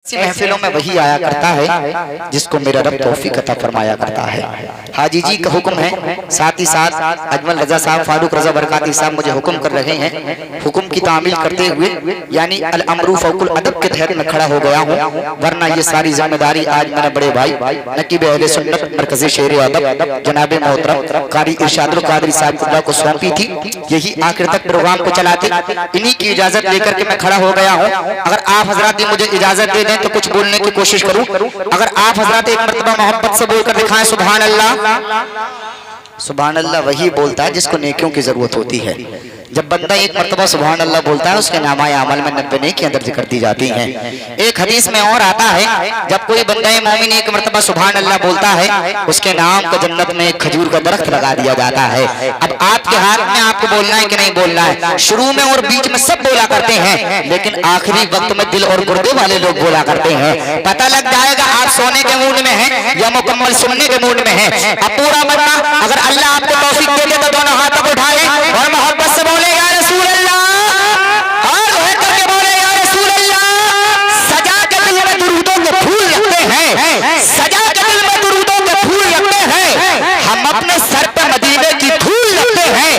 महफिलों में वही आया करता है जिसको मेरा रब तौफीक अता फरमाया करता है। हाजी जी का हुक्म है, साथ ही साथ अजमल रजा साहब, फारूक रजा बरकाती साहब मुझे हुक्म कर रहे हैं। हुक्म की तामील करते हुए यानी अल अमरू फौकुल अदब के तहत मैं खड़ा हो गया हूँ, वरना ये सारी जिम्मेदारी आज मेरे बड़े भाई नकीब अहले सुन्नत मरकज़ी शेर अदब जनाब मोहतरम कारी इरशादुल कादरी साहब को सौंपी थी। यही आखिर तक प्रोग्राम को चलाते, इन्हीं की इजाजत लेकर के मैं खड़ा हो गया हूँ। अगर आप हजरात मुझे इजाजत दे दें तो कुछ बोलने की कोशिश करूं। अगर आप हजरात एक मर्तबा मोहब्बत से बोलकर दिखाएं सुभान अल्लाह। सुभान अल्लाह वही बोलता है जिसको नेकियों की जरूरत होती है। जब बंदा एक मर्तबा सुभान अल्लाह बोलता है उसके नामाए अमल में 90 नेकियां दर्ज कर दी जाती हैं। एक हदीस में और आता है, जब कोई बंदा मोमिन एक मर्तबा सुभान अल्लाह बोलता है उसके नाम को जन्नत में एक खजूर का दरख्त लगा दिया जाता है। अब आपके हाथ में आपको बोलना है कि नहीं बोलना है। शुरू में और बीच में सब बोला करते हैं, लेकिन आखिरी वक्त में दिल और गुर्दे वाले लोग बोला करते हैं। पता लग जाएगा आप सोने के मूड में हैं या मुकम्मल सुनने के मूड में हैं। अब पूरा बंदा अगर अल्लाह आपको तौफीक दे दे तो दोनों हाथों को उठाए और मोहब्बत से बोले या रसूल अल्लाह, और रोए करके बोले या रसूल अल्लाह। सजा के दिल में दुरूदों के फूल रखते हैं, सजा के दिल में दुरूदों के फूल रखते हैं। हम अपने सर पे मदीने की धूल रखते हैं,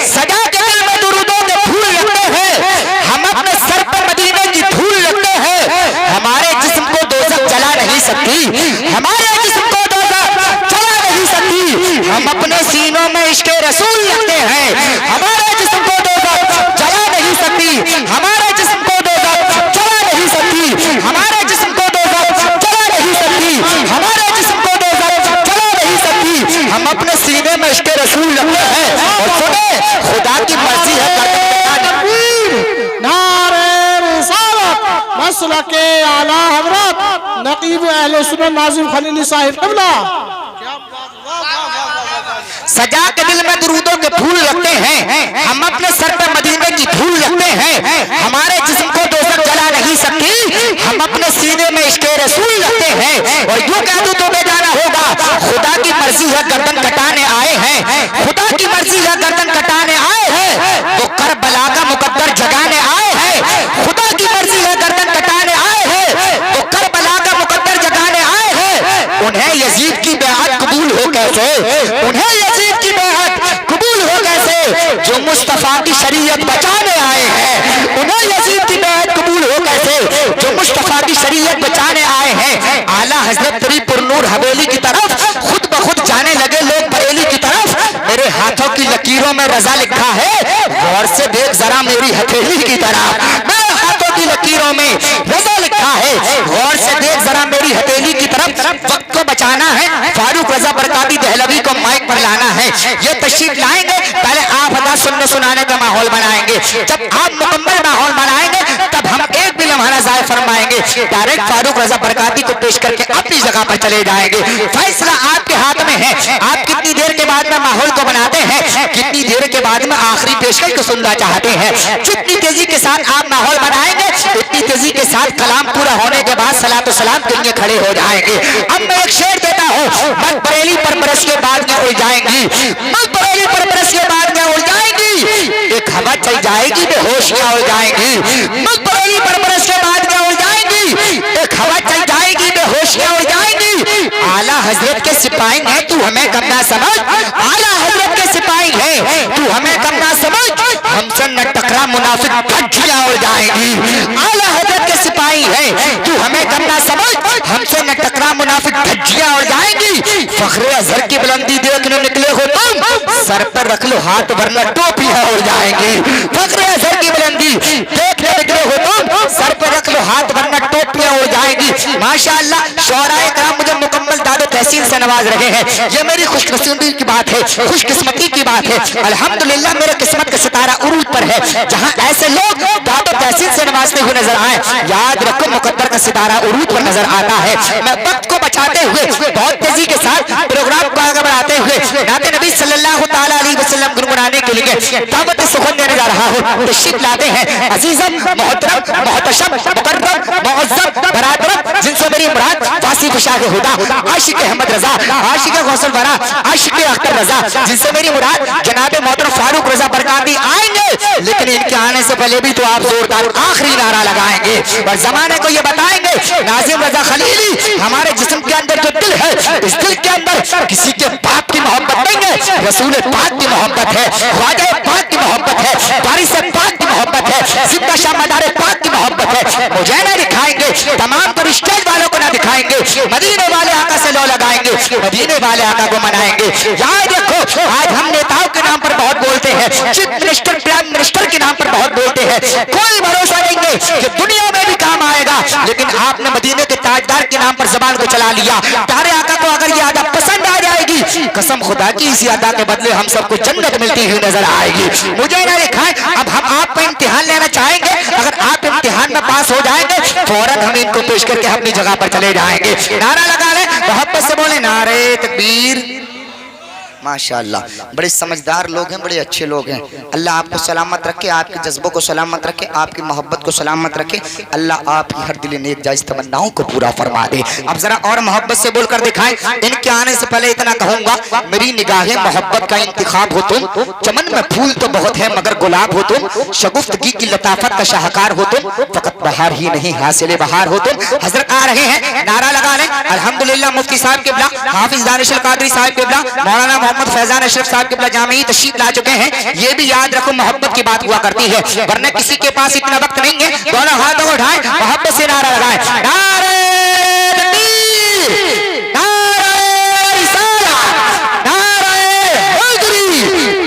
सजा के दिल में दुरूदों के फूल रखते हैं। हम अपने सर पे मदीने की धूल रखते हैं। हमारे जिस्म को दोज़ख जला नहीं सकती, हमारे जिस्म को दोज़ख जला नहीं सकती। हम अपने सीनों में इश्क़ रसूल रखते हैं। हमारे जिस्म को दोज़ख जला नहीं सकती, हमारे जिस्म को दोज़ख जला नहीं सकती, हमारे जिस्म को दोज़ख जला नहीं सकती, हमारे जिस्म को दोज़ख जला नहीं सकती। हम अपने सीने में इश्क़ रसूल रखते हैं। और सुने, खुदा की मर्जी है मसला के आला हज़रत नकीब अहले सुन्नत नाज़िम खलीली साहिब क़िबला। सजा के दिल में दुरूदों के फूल रखते हैं, हम अपने सर पे मदीने की धूल रखते हैं। हमारे जिस्म को दोज़ख जला नहीं सकती, हम अपने सीने में इश्क़ रसूल रखते हैं। और यूं कह दूं तो बेजाना होगा, खुदा की मर्जी है गर्दन कटाने आए हैं, खुदा की मर्जी है गर्दन कटाने आए हैं। वो करबला का मुकद्दर जगाने आए हैं, खुदा की मर्जी है गर्दन कटाने आए हैं। वो करबला का मुकद्दर जगाने आए हैं। उन्हें यजीद की बेअत कबूल हो कैसे, उन्हें यजीद की बेअत कबूल हो कैसे जो मुस्तफा की शरीयत बचाने आए हैं। उन्हें यजीद की बेअत कबूल हो कैसे जो मुस्तफा की शरीयत बचाने आए हैं। आला हजरत तेरी पुरनूर हवेली की तरफ खुद ब खुद जाने लगे लोग बरेली की तरफ। मेरे हाथों की लकीरों में रजा लिखा है, गौर से देख जरा मेरी हथेली की तरफ। मेरे हाथों की लकीरों में रजा लिखा है, गौर से देख जरा मेरी हथेली की तरफ। वक्त को बचाना है, फारूक रजा बरकाती दहलवी को माइक पर लाना है। ये तशरीफ लाएंगे, पहले आप अदा सुनने सुनाने का माहौल बनाएंगे। जब आप मुकम्मल माहौल बनाएंगे तब हम एक भी लम्हा ज़ाया फरमाएंगे। डायरेक्ट फारूक रजा बरकाती को पेश करके अपनी जगह पर चले जाएंगे। फैसला आपके हाथ में है, आप कितनी देर के बाद में माहौल को बनाते हैं, कितनी देर के बाद में आखिरी पेशकश को सुनना चाहते हैं। जितनी तेजी के साथ आप माहौल बनाएंगे उतनी तेजी के साथ कलाम पूरा होने के बाद सलातो सलाम के लिए खड़े हो जाएंगे। अब मैं एक शेर देता हूँ, मत बरेली परवरश के बाद में उड़ जाएंगी, मत बरेली परवरश के बाद में उड़ जाएंगी। एक हवा चल जाएगी बेहोशियां उड़ जाएंगी, मत बरेली परवरश के बाद में उड़ जाएंगी। एक हवा चल जाएगी बेहोशियां उड़ जाएंगी। आला हजरत के सिपाही है तू हमें कम ना समझ, आला हजरत के सिपाही है तू हमें कम ना समझ। हमसे न टकरा मुनाफिक धज्जियां उड़ जाएंगी। आला हजरत के सिपाही है तू हमें कम ना समझ, हमसे न टकरा मुनाफिक धज्जियां उड़ जाएंगी। फखरे अजहर की बुलंदी देखने निकले हो तुम, सर पर रख लो हाथ वरना टोपियां उड़ जाएंगी। फखरे अजहर की बुलंदी देखने निकले हो तुम, सर पर रख लो हाथ वरना टोपियां उड़ जाएंगी। माशाअल्लाह शौहराए कराम मुझे मुकम्मल दादो तहसीन से नवाज रहे हैं। ये मेरी खुशनसीबी की बात है, खुशकिस्मती की बात है। अल्हम्दुलिल्लाह मेरे किस्मत का सितारा उरूज पर है, जहाँ ऐसे लोग दादो तहसीन से नवाजते हुए नजर आए। याद रखो मुकद्दर का सितारा उरूज पर नजर आता है। मैं वक्त को बचाते हुए बहुत तेजी के साथ प्रोग्राम को आगे बढ़ाते हुए नाते नबी सल्लल्लाहु तआला अलैहि वसल्लम गुनगुनाने के लिए दावत सुखन देने जा रहा हूँ। तशरीफ लाते हैं अजीजम मोहतरम मोहतशम मुकर्रम मुअज़्ज़म बरादर जिनसे मेरी मुराद फांसी खुशा के हुदा आशिक अहमद रजा आशिक गौसल वरा आशिक अख्तर रजा, जिनसे मेरी मुराद जनाब मोहतरम फारूक रजा बरकाती आएंगे। लेकिन इनके आने से पहले भी तो आप जोरदार आखिरी नारा लगाएंगे और जमाने को ये बताएंगे नाजिम रजा खलीली हमारे जिस्म के अंदर जो दिल है, इस दिल के अंदर किसी के बाप की मोहब्बत नहीं है, रसूल पाक की मोहब्बत है, ख्वाजा पाक की मोहब्बत है, वारिस पाक की मोहब्बत है, जिंदा शाह मदार पाक की मोहब्बत है। मुझे ना दिखाएंगे, तमाम तो स्टेज वालों को ना दिखाएंगे, मदीने वाले आका से लो लगाएंगे, मदीने वाले आका को मनाएंगे। याद रखो आज हम नेताओं के नाम पर बहुत बोलते हैं, चीफ मिनिस्टर प्राइम मिनिस्टर के नाम पर बहुत बोलते हैं, कोई भरोसा नहीं है कि दुनिया में भी काम आएगा। लेकिन आपने मदीने के ताजदार के नाम पर जबान को चला लिया। प्यारे आका को अगर ये अदा पसंद आ जाएगी, कसम खुदा की इसी अदा के बदले हम सबको जन्नत मिलती हुई नजर आएगी। मुझे ना दिखाएं, अब हम आपका इम्तिहान लेना चाहेंगे, अगर आप इम्तिहान में पास हो जाएंगे फौरन हम इनको पेश करके अपनी जगह पर चले जाएंगे। नारा लगा लें, मोहब्बत से बोले नारे तकबीर। माशाअल्लाह, बड़े समझदार लोग हैं, बड़े अच्छे लोग हैं। अल्लाह आपको सलामत रखे, आपके जज्बों को सलामत रखे, आपकी मोहब्बत को सलामत रखे। अल्लाह आपकी हर दिल नेक जायज तमन्नाओं को पूरा फरमा दे। अब जरा और मोहब्बत से बोलकर दिखाएं। इनके आने से पहले इतना कहूंगा, मेरी निगाहें मोहब्बत का इंतखाब हो तुम, चमन में फूल तो बहुत है मगर गुलाब हो तुम, शगुफ्तगी की लताफत का शाहकार हो तुम, फकत बहार ही नहीं हासिल बहार हो तुम। हजरत आ रहे हैं, नारा लगा लें। अल्हम्दुलिल्लाह मुफ्ती साहब किबला, हाफिज दानिश अल कादरी साहब किबला, मौलाना मोहम्मद फैजान अशरफ साहब किबला जामी तशरीफ ला चुके हैं। ये भी याद रखो मोहब्बत की बात हुआ करती है, वरना किसी के पास इतना वक्त नहीं है। दोनों हाथों को उठाएं, मोहब्बत से नारा लगाएं। नारे तकबीर, नारे रिसालत, नारे हैदरी,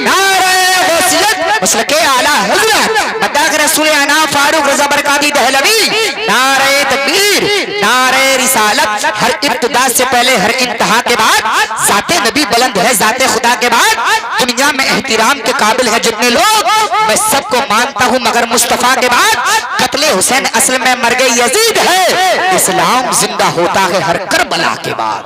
नारे गौसियत, मसलके आला हज़रत मदाह रसूल अना फारूक रज़ा बरकाती दहलवी। नारे तकबीर, नारे रिसालत। हर इब्तिदा से पहले हर इंतहा के बाद जाते नबी बुलंद है, जाते खुदा के बाद दुनिया में एहतिराम के काबिल है जितने लोग, मैं सबको मानता हूँ मगर मुस्तफा के बाद कत्ले हुसैन असल में मर गई यजीद है, इस्लाम जिंदा होता है हर करबला के बाद।